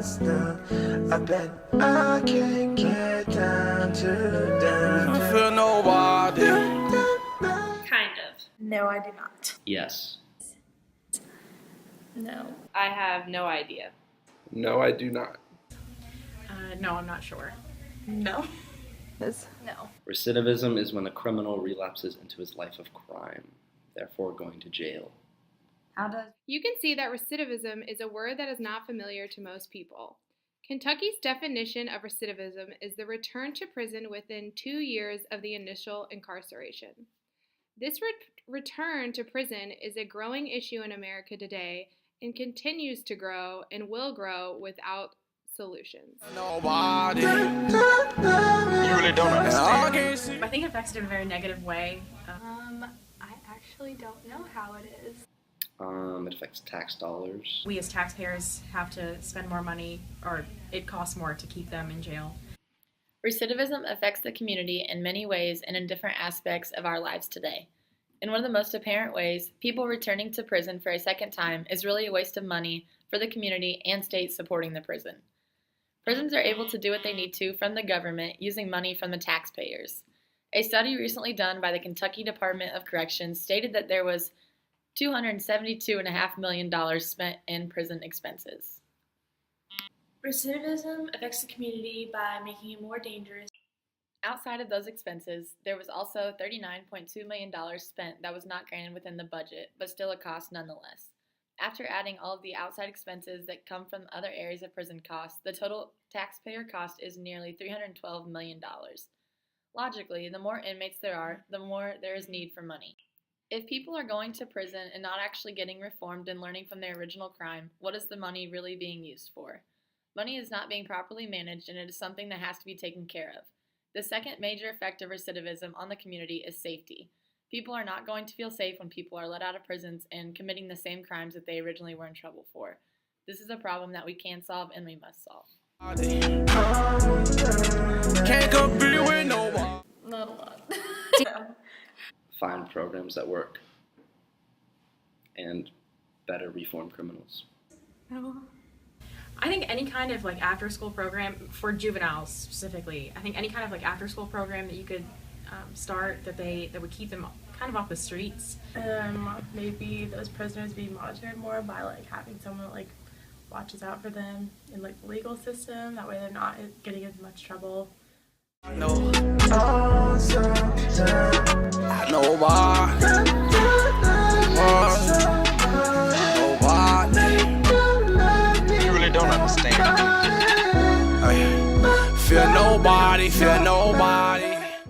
sister. I bet I can't get down to them. I feel nobody. Kind of. No, I do not. Yes. No. I have no idea. No, I do not. No, I'm not sure. No. No. Recidivism is when a criminal relapses into his life of crime, therefore going to jail. You can see that recidivism is a word that is not familiar to most people. Kentucky's definition of recidivism is the return to prison within 2 years of the initial incarceration. This return to prison is a growing issue in America today and continues to grow and will grow without solutions. Nobody. You really don't understand. I think it affects it in a very negative way. I actually don't know how it is. It affects tax dollars. We as taxpayers have to spend more money, or it costs more to keep them in jail. Recidivism affects the community in many ways and in different aspects of our lives today. In one of the most apparent ways, people returning to prison for a second time is really a waste of money for the community and states supporting the prison. Prisons are able to do what they need to from the government using money from the taxpayers. A study recently done by the Kentucky Department of Corrections stated that there was $272.5 million spent in prison expenses. Recidivism affects the community by making it more dangerous. Outside of those expenses, there was also $39.2 million spent that was not granted within the budget, but still a cost nonetheless. After adding all of the outside expenses that come from other areas of prison costs, the total taxpayer cost is nearly $312 million. Logically, the more inmates there are, the more there is need for money. If people are going to prison and not actually getting reformed and learning from their original crime, what is the money really being used for? Money is not being properly managed, and it is something that has to be taken care of. The second major effect of recidivism on the community is safety. People are not going to feel safe when people are let out of prisons and committing the same crimes that they originally were in trouble for. This is a problem that we can solve and we must solve. Can't compete with nobody. Not a lot. No. Find programs that work. And better reform criminals. No. I think any kind of like after school program for juveniles specifically, I think any kind of like after school program that you could start that would keep them kind of off the streets. Maybe those prisoners be monitored more by like having someone that like watches out for them in like the legal system. That way they're not getting as much trouble. I know why. You really don't understand. Fear nobody, fear nobody.